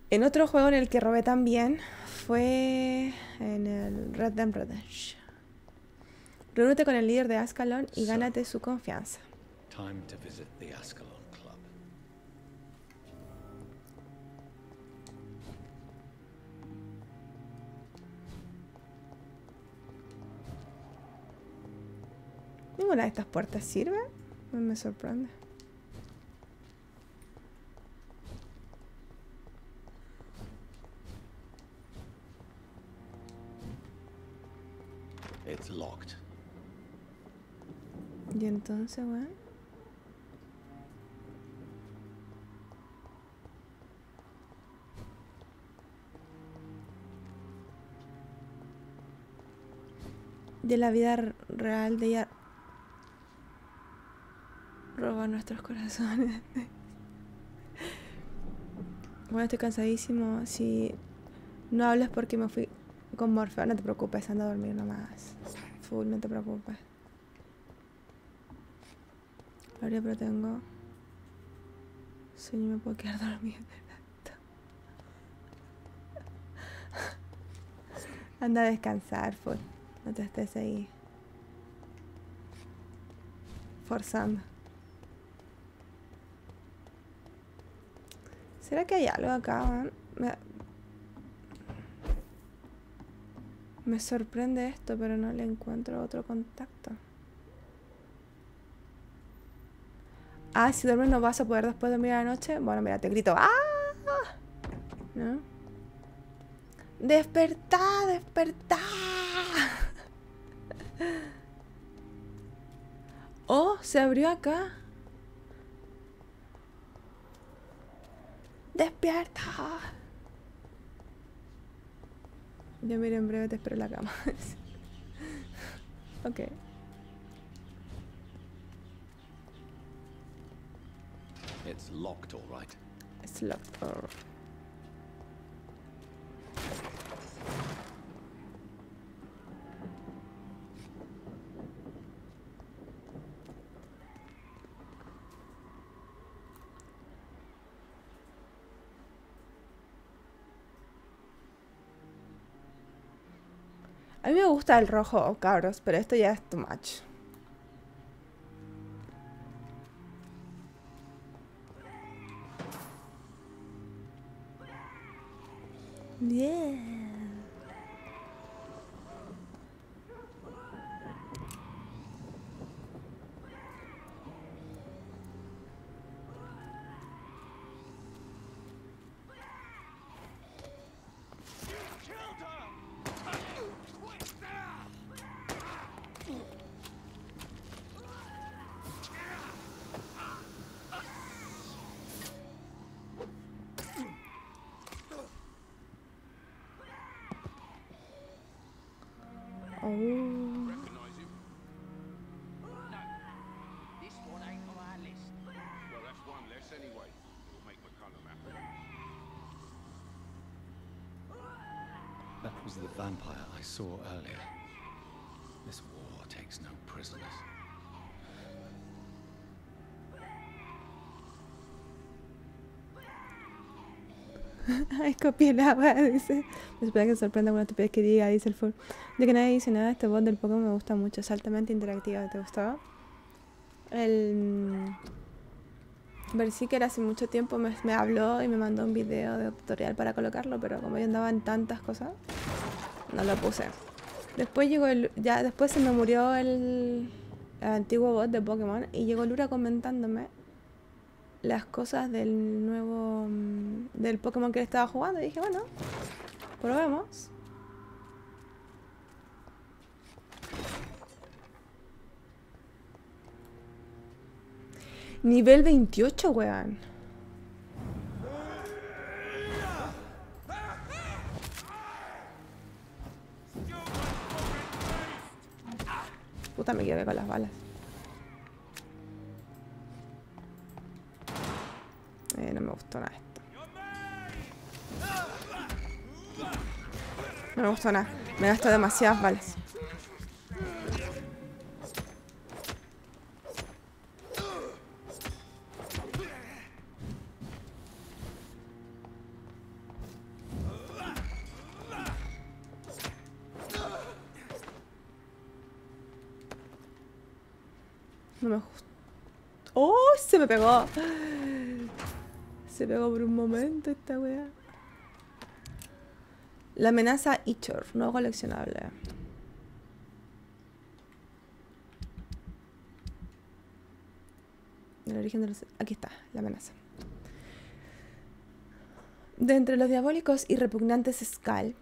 En otro juego en el que robé también fue en el Red Dead Redemption. Reúnete con el líder de Ascalon y gánate su confianza. Time to visit the Ascalon Club. ¿Ninguna de estas puertas sirve? Me sorprende. It's locked. Y entonces, bueno. De la vida real de ella roba nuestros corazones. Bueno, estoy cansadísimo. Si no hables porque me fui con Morfeo, no te preocupes, anda a dormir nomás. Full, no te preocupes. Ahora pero tengo sueño y me puedo quedar dormida. Anda a descansar, full. No te estés ahí forzando. ¿Será que hay algo acá, man? Me sorprende esto, pero no le encuentro otro contacto. Ah, si duermes no vas a poder después dormir a la noche. Bueno, mira, te grito. ¡Ah! ¿No? ¡Despertá! ¡Despertá! Oh, se abrió acá. ¡Despierta! Yo miro en breve, te espero en la cama. Ok. It's locked, all right. It's locked. Oh. A mí me gusta el rojo, cabros, pero esto ya es too much. Yeah. Oh. Recognize him? No, this one ain't on our list. Well, that's one less anyway. It'll make McCullum happy. That was the vampire I saw earlier. This war takes no prisoners. Ay, copié el agua, dice. Me espera que se sorprenda con la estupidez que diga, dice el full. De que nadie dice nada, este bot del Pokémon me gusta mucho, es altamente interactiva, ¿te gustaba? El Berserker hace mucho tiempo me habló y me mandó un video de tutorial para colocarlo, pero como yo andaba en tantas cosas, no lo puse. Después llegó ya después se me murió el antiguo bot de Pokémon y llegó Lura comentándome las cosas del nuevo del Pokémon que él estaba jugando y dije, bueno, probemos. Nivel 28, weón. Puta, me quedé con las balas. No me gustó nada esto. No me gustó nada. Me gastó demasiadas balas. No me gusta. ¡Oh! Se me pegó. Se pegó por un momento esta weá. La amenaza Ichor, no coleccionable. El origen de los... Aquí está, la amenaza. De entre los diabólicos y repugnantes Skal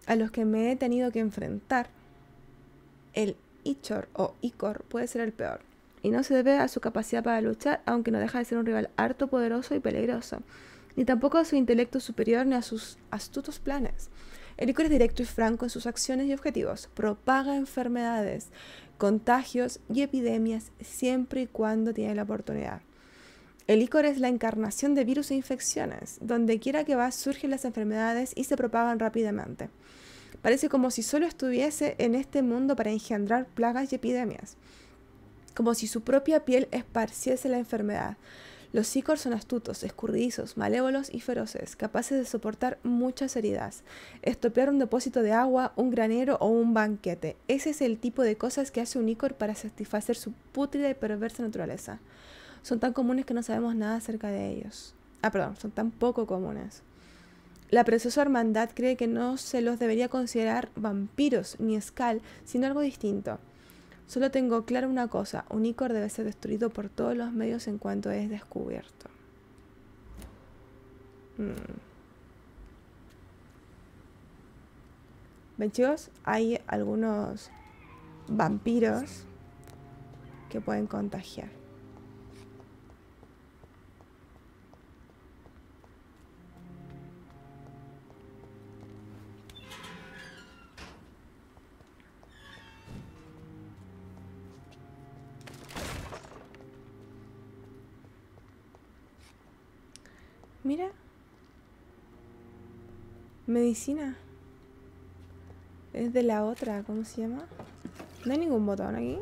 a los que me he tenido que enfrentar, el Ichor o Icor puede ser el peor. Y no se debe a su capacidad para luchar, aunque no deja de ser un rival harto poderoso y peligroso. Ni tampoco a su intelecto superior ni a sus astutos planes. El Icor es directo y franco en sus acciones y objetivos. Propaga enfermedades, contagios y epidemias siempre y cuando tiene la oportunidad. El Icor es la encarnación de virus e infecciones. Donde quiera que va surgen las enfermedades y se propagan rápidamente. Parece como si solo estuviese en este mundo para engendrar plagas y epidemias. Como si su propia piel esparciese la enfermedad. Los Icor son astutos, escurridizos, malévolos y feroces, capaces de soportar muchas heridas, estopear un depósito de agua, un granero o un banquete. Ese es el tipo de cosas que hace un Icor para satisfacer su pútrida y perversa naturaleza. Son tan comunes que no sabemos nada acerca de ellos. Son tan poco comunes. La preciosa hermandad cree que no se los debería considerar vampiros ni Skal, sino algo distinto. Solo tengo claro una cosa, un Icor debe ser destruido por todos los medios en cuanto es descubierto. ¿Ven, chicos? Hay algunos vampiros que pueden contagiar. Mira. Medicina. Es de la otra, ¿cómo se llama? No hay ningún botón aquí.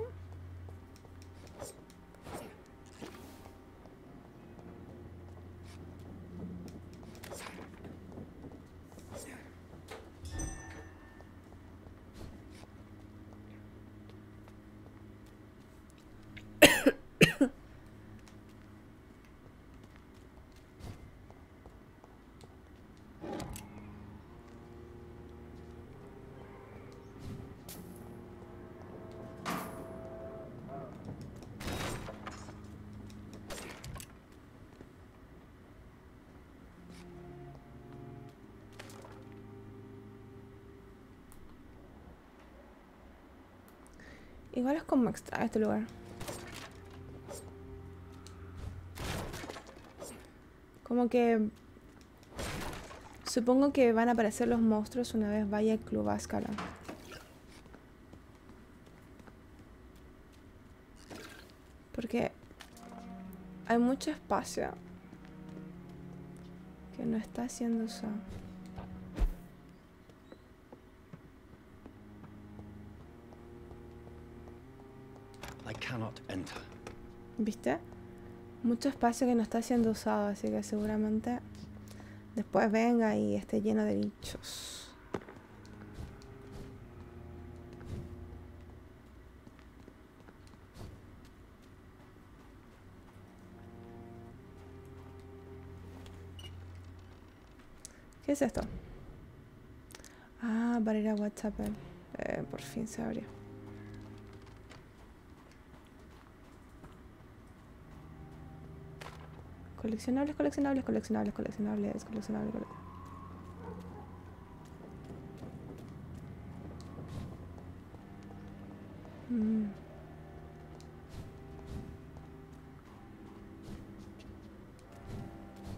Igual es como extraño este lugar. Como que... Supongo que van a aparecer los monstruos una vez vaya al Club Azkaban. Porque hay mucho espacio que no está siendo usado. I cannot enter. ¿Viste? Mucho espacio que no está siendo usado, así que seguramente después venga y esté lleno de bichos. ¿Qué es esto? Ah, para ir a Whitechapel. Por fin se abrió. Coleccionables, coleccionables, coleccionables, coleccionables, coleccionables, coleccionables.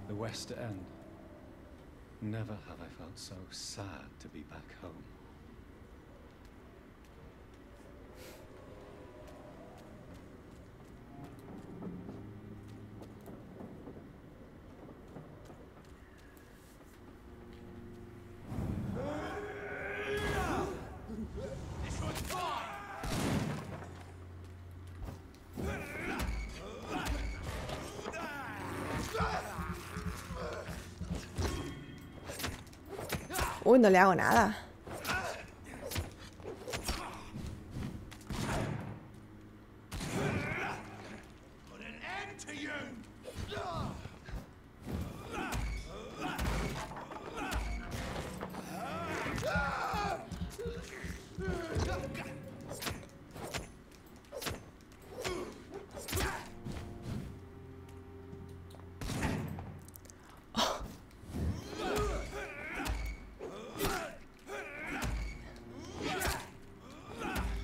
The West End. Never have I felt so sad to be back home. Uy, no le hago nada.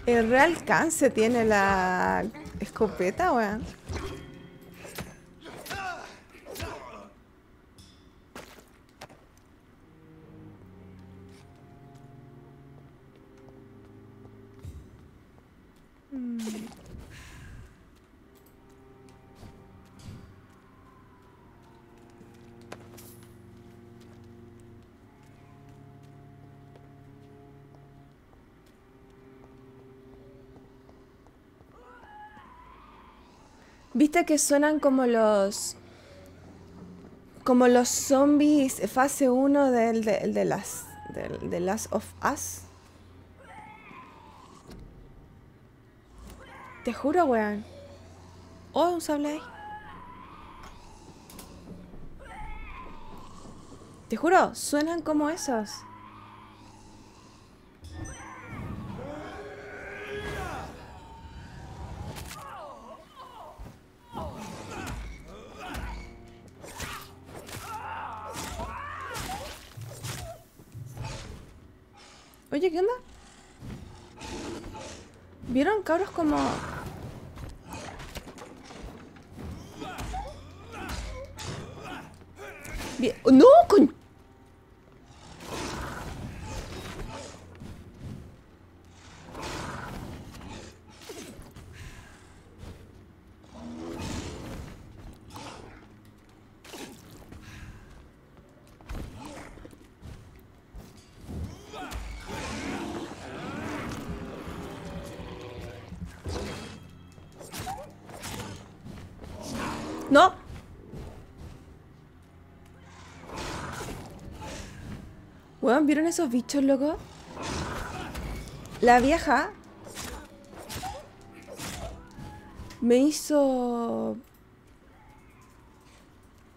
El re alcance tiene la escopeta, weón. ¿Viste que suenan como los zombies fase 1 de Last of Us? Te juro, weón. Oh, un sable ahí. Te juro, suenan como esos. Oye, ¿qué onda? ¿Vieron cabros como...? ¡No! ¡No! Weón, ¿vieron esos bichos, loco? La vieja me hizo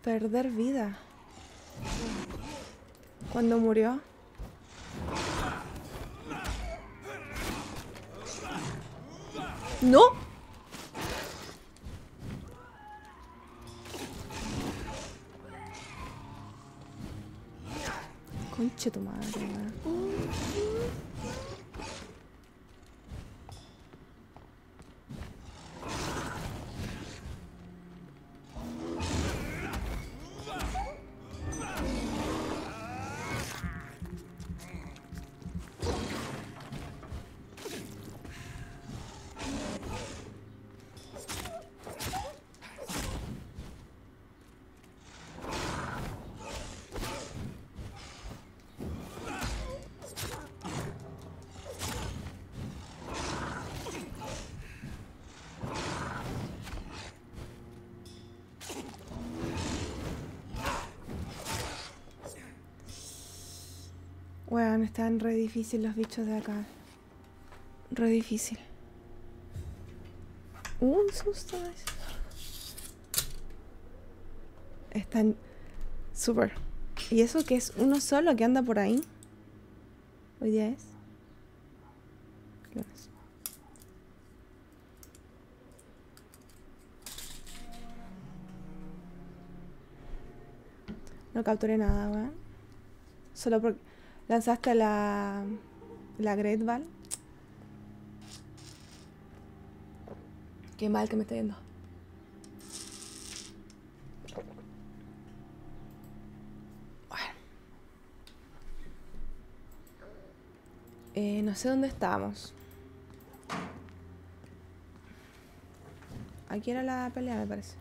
perder vida cuando murió. ¡No! Conche tu madre, weón. Weón, están re difícil los bichos de acá. Re difícil. Un susto. Están súper. ¿Y eso que es uno solo que anda por ahí? Hoy día es lunes. No capturé nada, weón. Solo porque lanzaste la Great Ball. Qué mal que me está yendo. Bueno. No sé dónde estábamos. Aquí era la pelea, me parece.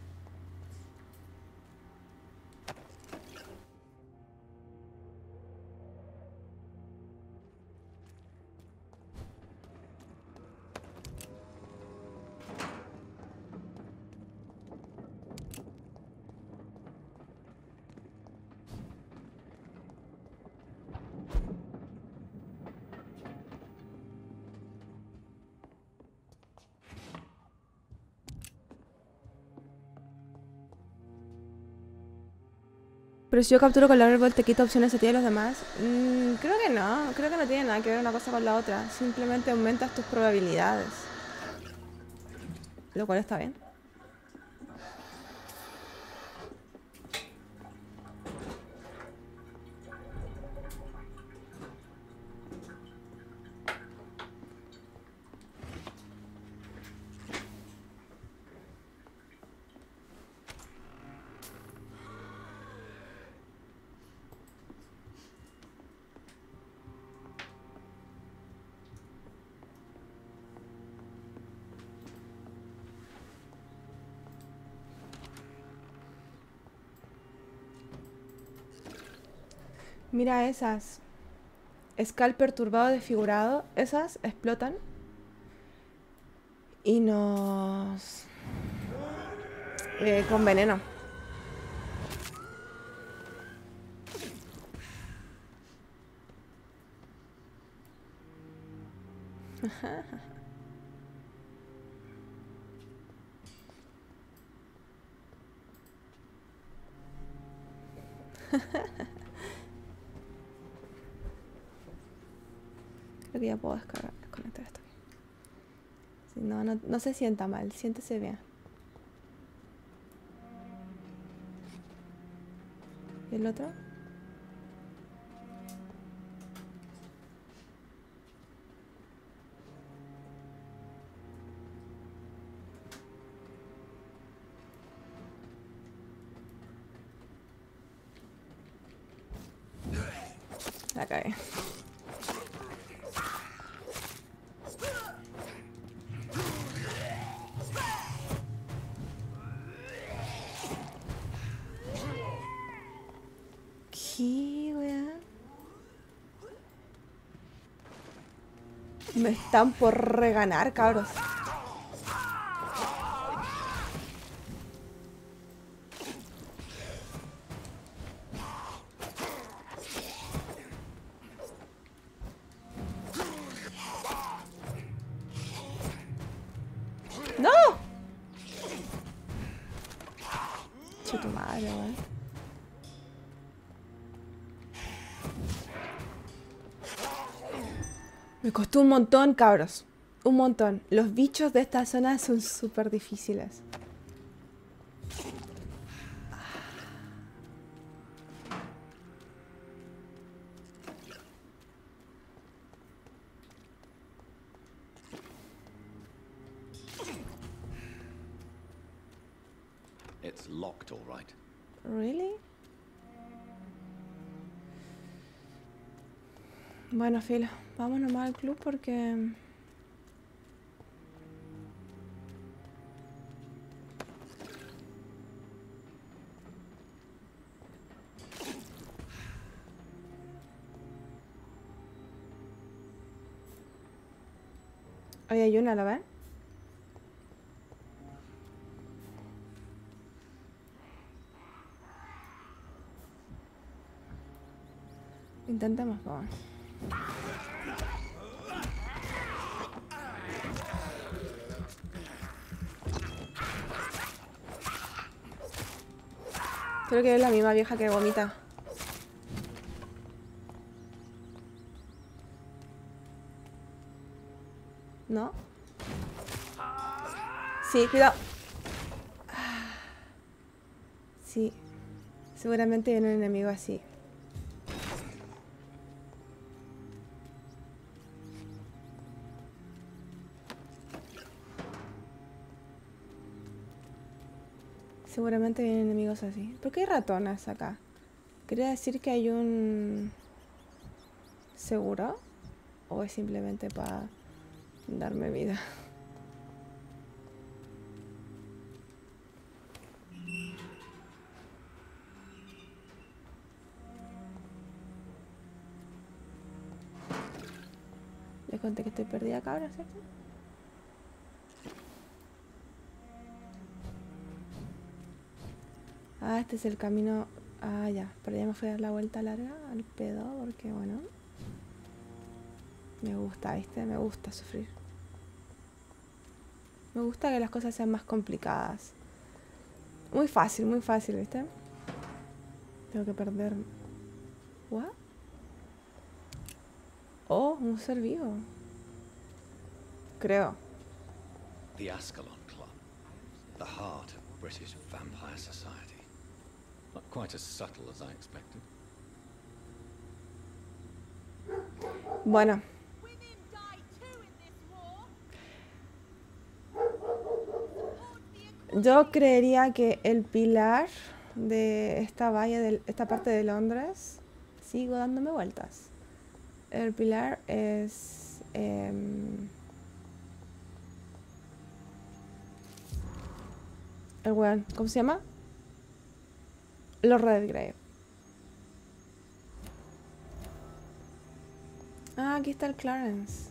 Pero si yo capturo con la Red Bull, ¿te quita opciones a ti y a los demás? Creo que no. Creo que no tiene nada que ver una cosa con la otra. Simplemente aumentas tus probabilidades. Lo cual está bien. Mira esas. Skull perturbado, desfigurado. Esas explotan. Y nos... con veneno. Creo que ya puedo desconectar esto. Si no, no se sienta mal, siéntese bien. ¿Y el otro? La cagué. ¿Qué, weá? Me están por reganar, cabros. ¡No! Che tu madre, weón. Me costó un montón, cabros. Un montón. Los bichos de esta zona son súper difíciles. It's locked, all right. ¿Really? Bueno, filo. Vamos nomás al club porque... Hoy hay una, ¿la ven? Intentemos, vamos. Creo que es la misma vieja que vomita. ¿No? Sí, cuidado. Sí. Seguramente viene un enemigo así. Seguramente vienen enemigos así. ¿Por qué hay ratones acá? ¿Quería decir que hay un... seguro? ¿O es simplemente para darme vida? Les conté que estoy perdida, cabra, ¿cierto? Ah, este es el camino... Ah, ya. Pero ya me fui a dar la vuelta larga al pedo porque, bueno... Me gusta, ¿viste? Me gusta sufrir. Me gusta que las cosas sean más complicadas. Muy fácil, ¿viste? Tengo que perder... ¿What? Oh, un ser vivo. Creo. The Ascalon Club. The heart of British vampire society. Not quite as subtle as I expected. Bueno. Women die too in this war. Yo creería que el pilar de esta valla, de esta parte de Londres, sigo dándome vueltas. El pilar es... el weón, ¿cómo se llama? Los Redgrave. Ah, aquí está el Clarence.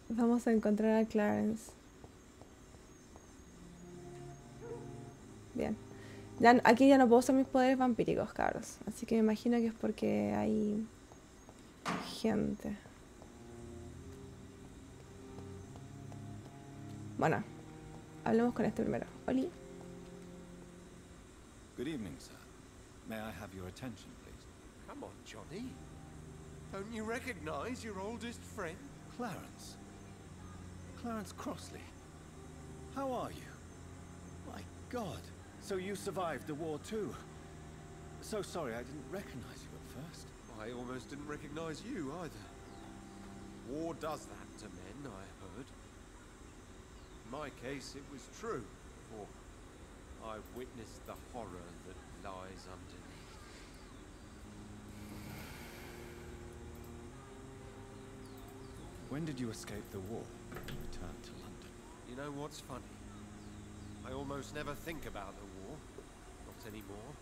Vamos a encontrar al Clarence. Bien. Ya, aquí ya no puedo usar mis poderes vampíricos, cabros. Así que me imagino que es porque hay gente. Bueno, hablemos con este primero. Oli. Good evening, sir. May I have your attention, please? Come on, Johnny. Don't you recognize your oldest friend? Clarence. Clarence Crossley. How are you? My God. So you survived the war too. So sorry I didn't recognize you at first. I almost didn't recognize you either. War does that to men, I heard. In my case, it was true, for I've witnessed the horror that lies underneath. When did you escape the war and return to London? You know what's funny? I almost never think about the war. Not anymore.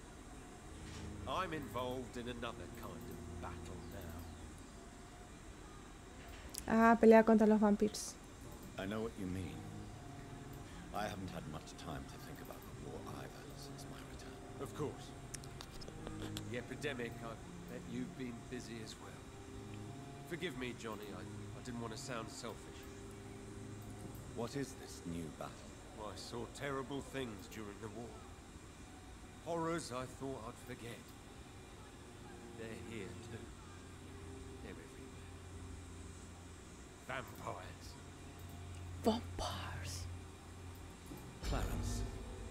I'm involved in another kind of battle now. Ah, pelea contra los vampiros. I know what you mean. I haven't had much time to think about the war either since my return. Of course. The epidemic, I bet you've been busy as well. Forgive me, Johnny, I didn't want to sound selfish. What is this new battle? I saw terrible things during the war. Horrors I thought I'd forget. They're here too. They're everywhere. Vampires. Vampires. Clarence,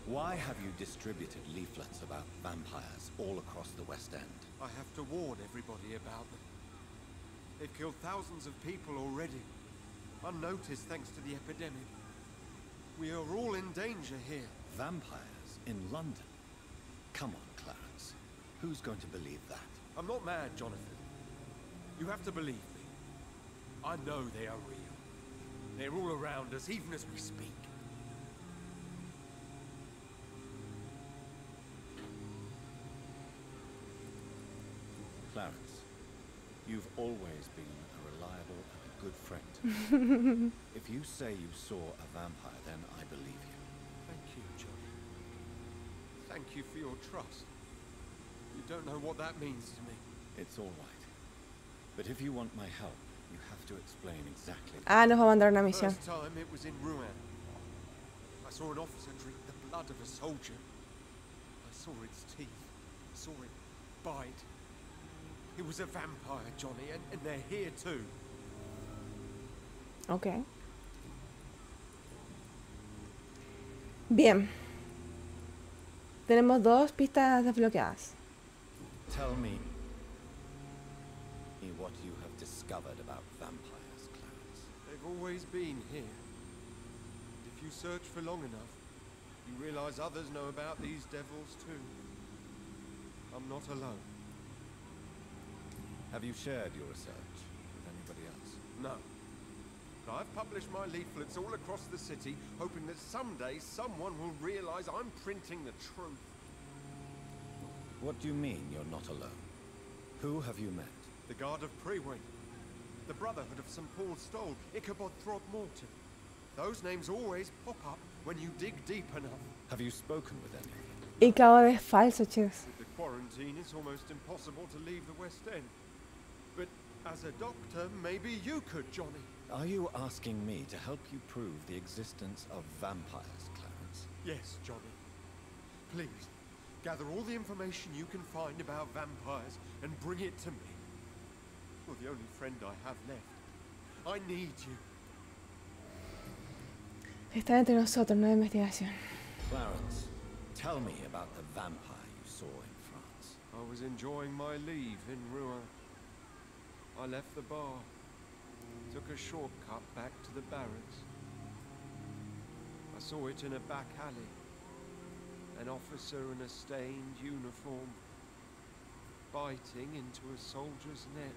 why have you distributed leaflets about vampires all across the West End? I have to warn everybody about them. They've killed thousands of people already, unnoticed thanks to the epidemic. We are all in danger here. Vampires in London? Come on, Clarence. Who's going to believe that? I'm not mad, Jonathan. You have to believe me. I know they are real. They're all around us, even as we speak. Clarence, you've always been a reliable and a good friend. If you say you saw a vampire, then I believe you. Thank you, Johnny. Thank you for your trust. You don't know what that means to me. It's all right. But if you want my help, you have to explain exactly. Ah, nos va a mandar una misión. First time it was in Rouen. I saw an officer drink the blood of a soldier. I saw its teeth. Saw it bite. It was a vampire, Johnny, and they're here too. Ok. Bien. Tenemos dos pistas desbloqueadas. Tell me what you have discovered about vampires, Clarence. They've always been here. If you search for long enough, you realize others know about these devils too. I'm not alone. Have you shared your research with anybody else? No. But I've published my leaflets all across the city, hoping that someday someone will realize I'm printing the truth. What do you mean you're not alone? Who have you met? The Guard of Preway, the Brotherhood of St. Paul Stole, Ichabod Throgmorton. Those names always pop up when you dig deep enough. Have you spoken with any of them? Y cabo es falso, chicos. With the quarantine, it's almost impossible to leave the West End. But as a doctor, maybe you could, Johnny. Are you asking me to help you prove the existence of vampires, Clarence? Yes, Johnny. Please, gather all the information you can find about vampires and bring it to me. You're the only friend I have left. I need you. Está entre nosotros, no hay investigación. Clarence, tell me about the vampire you saw in France. I was enjoying my leave in Rouen. I left the bar, took a shortcut back to the barracks. I saw it in a back alley. An officer in a stained uniform, biting into a soldier's neck.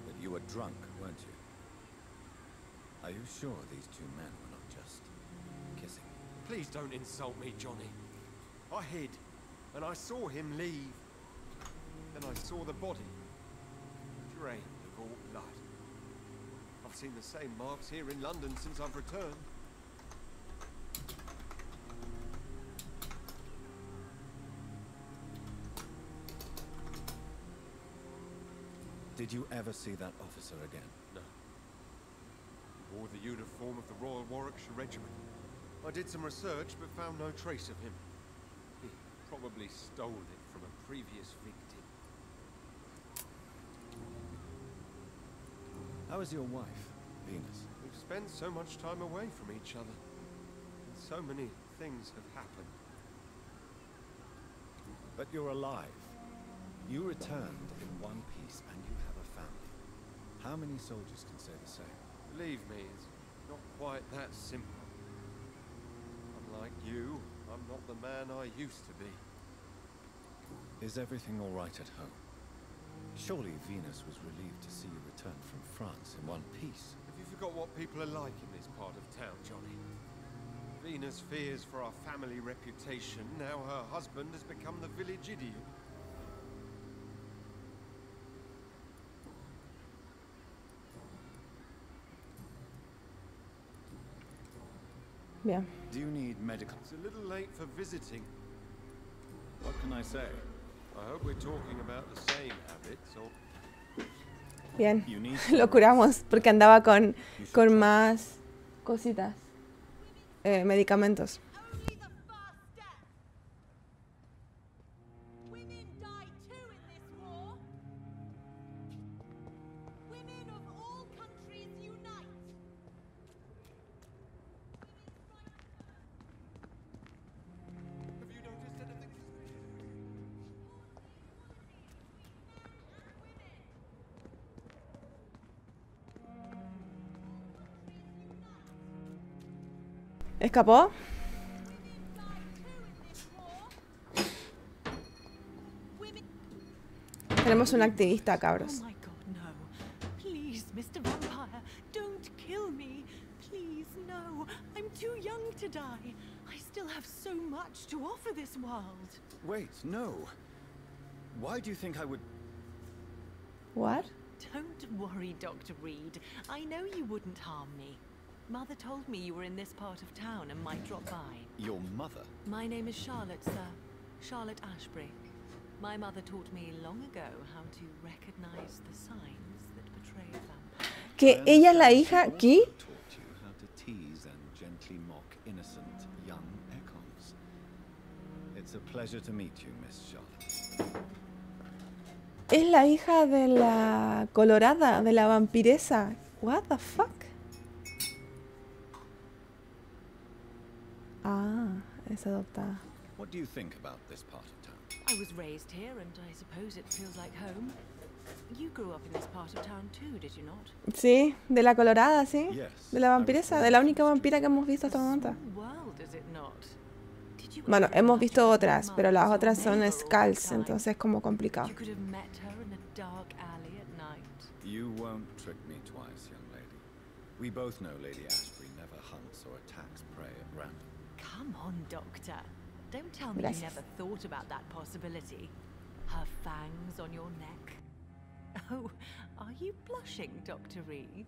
But you were drunk, weren't you? Are you sure these two men were not just kissing? Please don't insult me, Johnny. I hid, and I saw him leave. Then I saw the body, drained of all blood. I've seen the same marks here in London since I've returned. Did you ever see that officer again? No. He wore the uniform of the Royal Warwickshire Regiment. I did some research, but found no trace of him. He probably stole it from a previous victim. How is your wife, Venus? We've spent so much time away from each other, and so many things have happened. But you're alive. You returned in one piece, and you have a family. How many soldiers can say the same? Believe me, it's not quite that simple. Unlike you, I'm not the man I used to be. Is everything all right at home? Surely Venus was relieved to see you return from France in one piece. Have you forgot what people are like in this part of town, Johnny? Venus fears for our family reputation. Now her husband has become the village idiot. Bien. Do you need medical? It's a little late for visiting. What can I say? I hope we're talking about the same habits, or... Bien. You need Lo curamos porque andaba con más cositas. Medicamentos. Only the first step. Women die too in this war. Women of all countries unite. Have you noticed anything? ¿Escapó? Tenemos un activista, cabros. Oh my God, no. Please, Mr. Vampire, don't kill me. Please, no. I'm too young to die. I still have so much to offer this world. Wait, no. Why do you think I would... What? Don't worry, Dr. Reed. I know you wouldn't harm me. Mother told me you were in this part of town and might drop by. Your mother? My name is Charlotte, sir. Charlotte Ashbury. My mother taught me long ago how to recognize the signs that betray vampires. Que ella es la hija aquí. Taught you how to tease and gently mock innocent young Ekons. It's a pleasure to meet you, Miss Charlotte. Es la hija de la colorada, de la vampiresa. What the fuck? Ah, es adoptada. What do you think about this part of town? I was raised here, and I suppose it feels like home. You grew up in this part of town too, did you not? Sí, de la colorada, sí. Yes, De la vampiresa, de la única vampira que hemos visto hasta el momento. Small world, is it not? Did you Bueno, ever hemos imagine visto your otras, pero las mother's otras son neighbor all the skulls, time? entonces es como complicado. You could have met her in a dark alley at night. You won't trick me twice, young lady. We both know Lady Ashbury never hunts or attacks prey at random. Come on, Doctor. Don't tell me Gracias. you never thought about that possibility. Her fangs on your neck. Oh, are you blushing, Dr. Reed?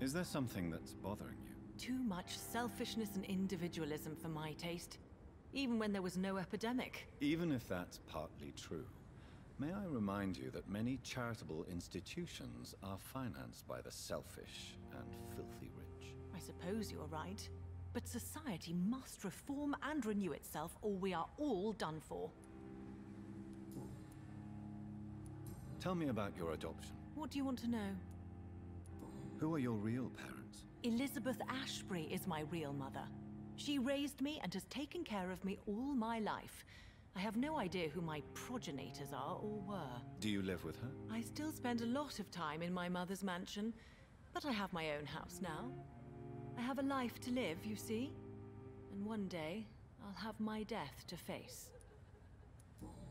Is there something that's bothering you? Too much selfishness and individualism for my taste. Even when there was no epidemic. Even if that's partly true, may I remind you that many charitable institutions are financed by the selfish and filthy rich. I suppose you're right. But society must reform and renew itself, or we are all done for. Tell me about your adoption. What do you want to know? Who are your real parents? Elizabeth Ashbury is my real mother. She raised me and has taken care of me all my life. I have no idea who my progenitors are or were. Do you live with her? I still spend a lot of time in my mother's mansion, but I have my own house now. I have a life to live, you see? And one day, I'll have my death to face.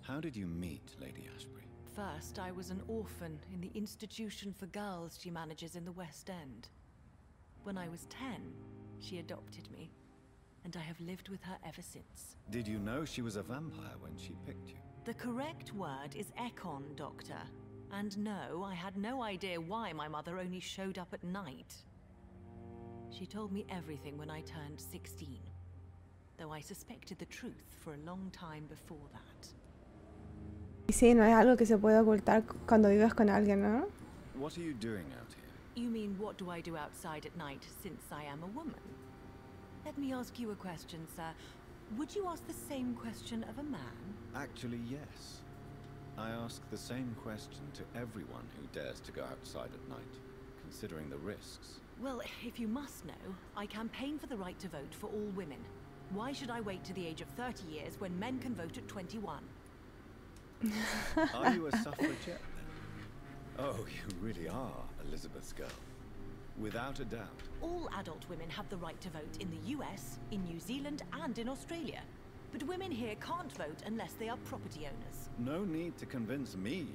How did you meet Lady Ashbury? first, I was an orphan in the institution for girls she manages in the West End. When I was 10, she adopted me, and I have lived with her ever since. Did you know she was a vampire when she picked you? The correct word is Ekon, Doctor. And no, I had no idea why my mother only showed up at night. She told me everything when I turned 16, though I suspected the truth for a long time before that. Y sí, no es algo que se puede ocultar cuando vives con alguien, ¿no? What are you doing out here? You mean, what do I do outside at night since I am a woman? Let me ask you a question, sir. Would you ask the same question of a man? Actually, yes. I ask the same question to everyone who dares to go outside at night, considering the risks. Well, if you must know, I campaign for the right to vote for all women. Why should I wait to the age of 30 years when men can vote at 21? Are you a suffragette then? Oh, you really are Elizabeth's girl. Without a doubt. All adult women have the right to vote in the US, in New Zealand, and in Australia. But women here can't vote unless they are property owners. No need to convince me,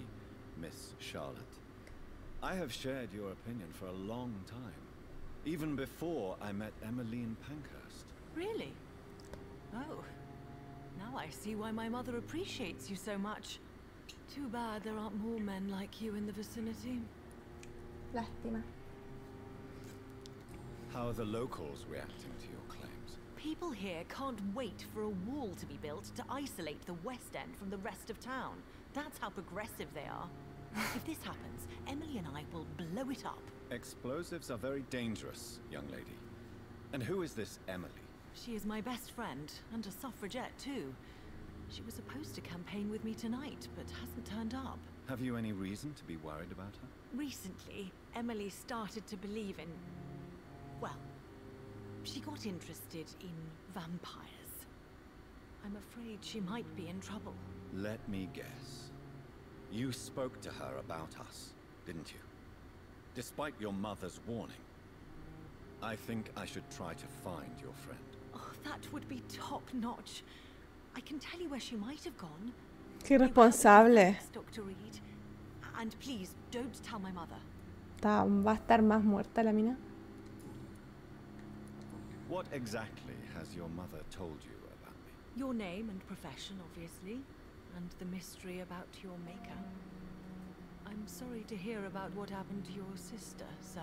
Miss Charlotte. I have shared your opinion for a long time. Even before I met Emmeline Pankhurst. Really? Oh. Now I see why my mother appreciates you so much. Too bad there aren't more men like you in the vicinity. Lástima. How are the locals reacting to your claims? People here can't wait for a wall to be built to isolate the West End from the rest of town. That's how progressive they are. If this happens, Emily and I will blow it up. Explosives are very dangerous, young lady. And who is this Emily? She is my best friend, and a suffragette too. She was supposed to campaign with me tonight, but hasn't turned up. Have you any reason to be worried about her? Recently, Emily started to believe in... well, she got interested in vampires. I'm afraid she might be in trouble. Let me guess. You spoke to her about us, didn't you? Despite your mother's warning. I think I should try to find your friend. Oh, that would be top-notch. I can tell you where she might have gone. Qué irresponsable. Dr. Reed. And please, don't tell my mother. Va a estar más muerta la mina. What exactly has your mother told you about me? Your name and profession, obviously. And the mystery about your maker. I'm sorry to hear about what happened to your sister, sir.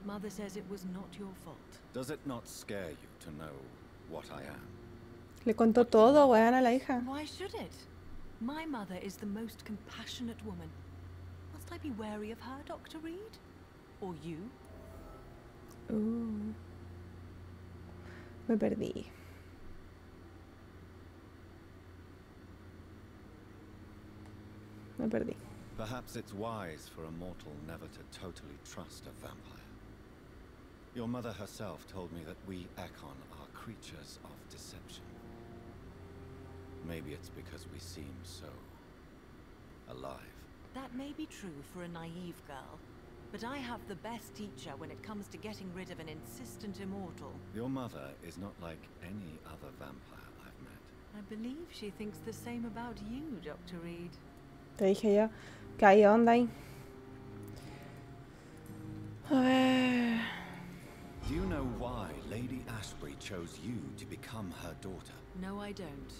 Mother says it was not your fault. Does it not scare you to know what I am? Le contó todo, weón, a la hija. Why should it? My mother is the most compassionate woman. Must I be wary of her, Dr. Reed? Or you? Me perdí. Me perdí. Perhaps it's wise for a mortal never to totally trust a vampire. Your mother herself told me that we Ekon are creatures of deception. Maybe it's because we seem so... alive. That may be true for a naive girl, but I have the best teacher when it comes to getting rid of an insistent immortal. Your mother is not like any other vampire I've met. I believe she thinks the same about you, Dr. Reed. Te dije yo que hay onda ahí. A ver. Do you know why Lady Ashbury chose you to become her daughter? No, I don't.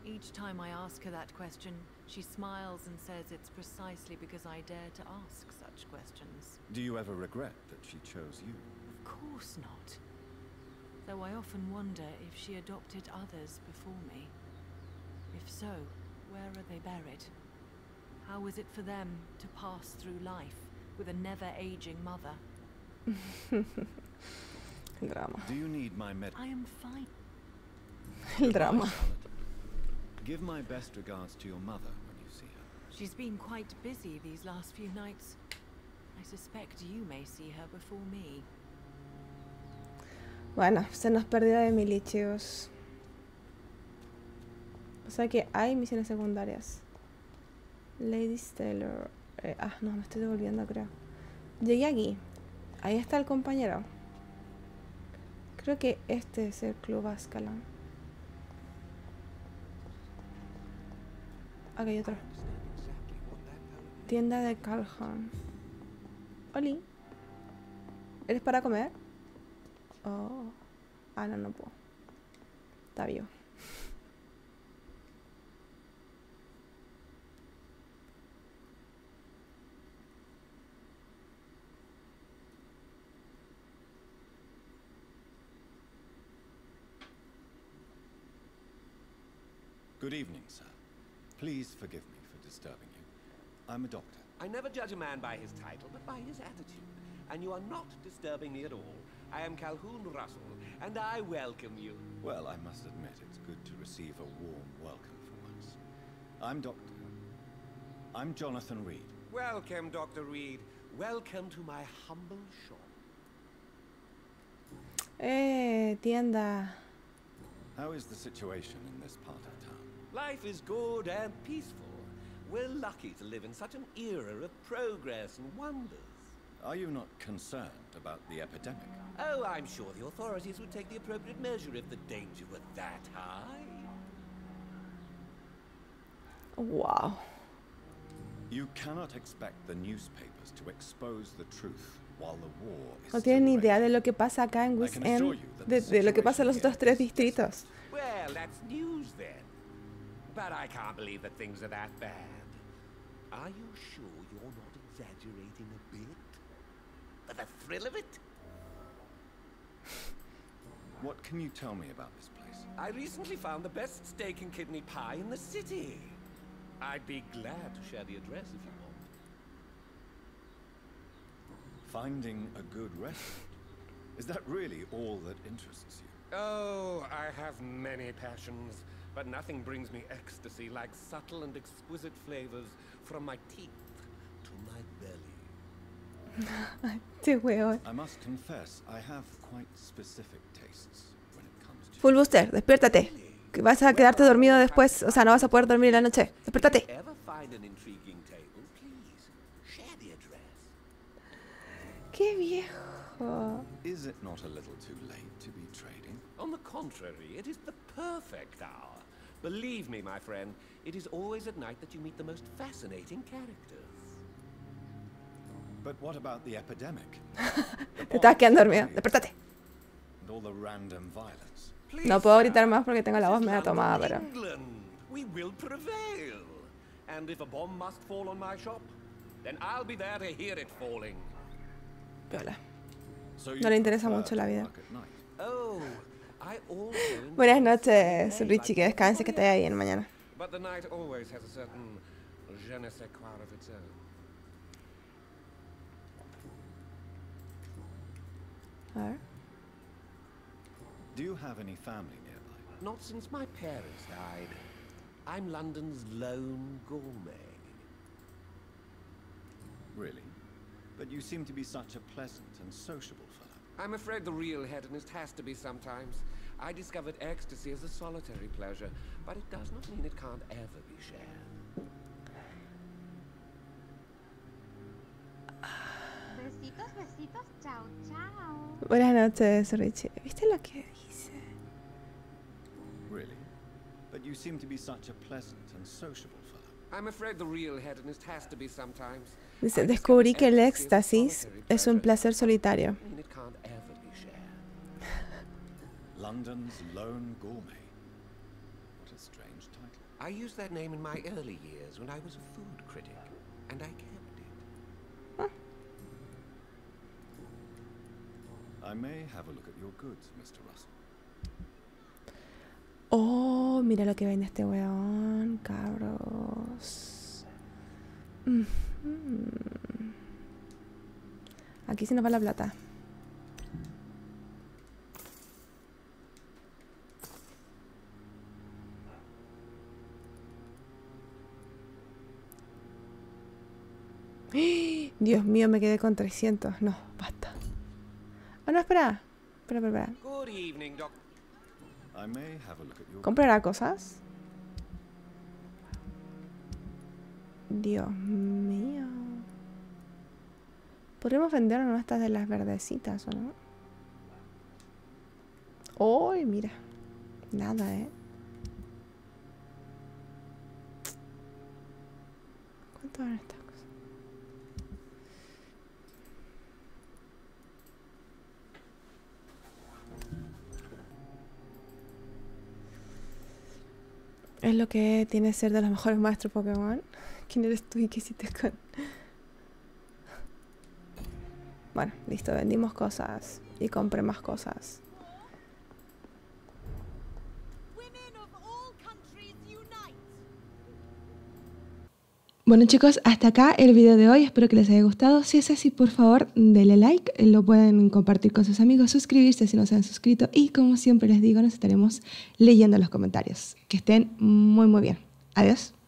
Each time I ask her that question, she smiles and says it's precisely because I dare to ask such questions. Do you ever regret that she chose you? Of course not. Though I often wonder if she adopted others before me. If so, where are they buried? How was it for them to pass through life with a never-aging mother? El drama. Do you need my I am fine. El drama. Give my best regards to your mother when you see her. She's been quite busy these last few nights. I suspect you may see her before me. Bueno, se nos perdió Emily, chicos. O sea que hay misiones secundarias. Lady Taylor. No, me estoy devolviendo, creo. Llegué aquí. Ahí está el compañero. Creo que este es el Club Azkaban. Acá hay otro. Tienda de Calhoun. Oli. ¿Eres para comer? Oh. Ah, no, no puedo. Está vivo. Good evening, sir. Please forgive me for disturbing you. I'm a doctor. I never judge a man by his title, but by his attitude. And you are not disturbing me at all. I am Calhoun Russell, and I welcome you. Well, I must admit it's good to receive a warm welcome for once. I'm Jonathan Reed. Welcome, Dr. Reed. Welcome to my humble shop. Tienda. How is the situation in this part of town? Life is good and peaceful. We're lucky to live in such an era of progress and wonders. Are you not concerned about the epidemic? Oh, I'm sure the authorities would take the appropriate measure if the danger were that high. Wow. You cannot expect the newspapers to expose the truth while the war is No still tienen ni idea de raging. lo que pasa acá en I West can assure End, you that de the lo que pasa en los situation otros tres here is distritos. Well, that's news then. But I can't believe that things are that bad. Are you sure you're not exaggerating a bit? For the thrill of it? What can you tell me about this place? I recently found the best steak and kidney pie in the city. I'd be glad to share the address if you want. Finding a good restaurant. Is that really all that interests you? Oh, I have many passions, but nothing brings me ecstasy like subtle and exquisite flavors from my teeth to my belly. Este weón. I must confess, I have quite specific tastes when it comes to... Full Booster, despiértate. Que vas a quedarte dormido después. O sea, no vas a poder dormir en la noche. Despiértate. If you ever find an intriguing table, please share the address. Qué viejo. Is it not a little too late to be trading? On the contrary, it is the perfect hour. Believe me, my friend, it is always at night that you meet the most fascinating characters. But what about the epidemic? Te estás quedando dormido. Despiértate. And all the random violence. No puedo gritar más porque tengo la voz media tomada, pero... England, we will prevail. And if a bomb must fall on my shop, then I'll be there to hear it falling. Viola. So No le interesa mucho la vida. work at night. Oh, I also enjoy Buenas the noches, day Richie. like Que descanse, the que esté ahí en mañana. But the night always has a certain je ne sais quoi of its own. A ver. Do you have any family nearby? Not since my parents died. I'm London's lone gourmet. Really? But you seem to be such a pleasant and sociable fellow. I'm afraid the real hedonist has to be sometimes. I discovered ecstasy as a solitary pleasure, but it does not mean it can't ever be shared. Besitos, besitos, chao, chao. Buenas noches, Richie. ¿Viste lo que hice? Really? But you seem to be such a pleasant and sociable fellow. I'm afraid the real hedonist has to be sometimes. Dice, descubrí que el éxtasis es un placer solitario. I mean, it can't ever be shared. London's lone gourmet. What a strange title. I used that name in my early years when I was a food critic, and I kept it. I may have a look at your goods, Mr. Russell. Oh, mira lo que vende este weón, cabros. Aquí se nos va la plata. Dios mío, me quedé con 300. No, basta. Oh, no, espera. Espera. Good evening, Doc. I may have a look at your ¿Comprará cosas? Dios mío. Podríamos vender una de estas de las verdecitas, ¿o no? ¡Uy, mira! Nada, ¿Cuánto van estas cosas? Es lo que tiene ser de los mejores maestros Pokémon. ¿Quién eres tú y qué hiciste con...? Bueno, listo, vendimos cosas y compré más cosas. Bueno chicos, hasta acá el video de hoy, espero que les haya gustado. Si es así, por favor, denle like, lo pueden compartir con sus amigos, suscribirse si no se han suscrito y como siempre les digo, nos estaremos leyendo en los comentarios. Que estén muy muy bien. Adiós.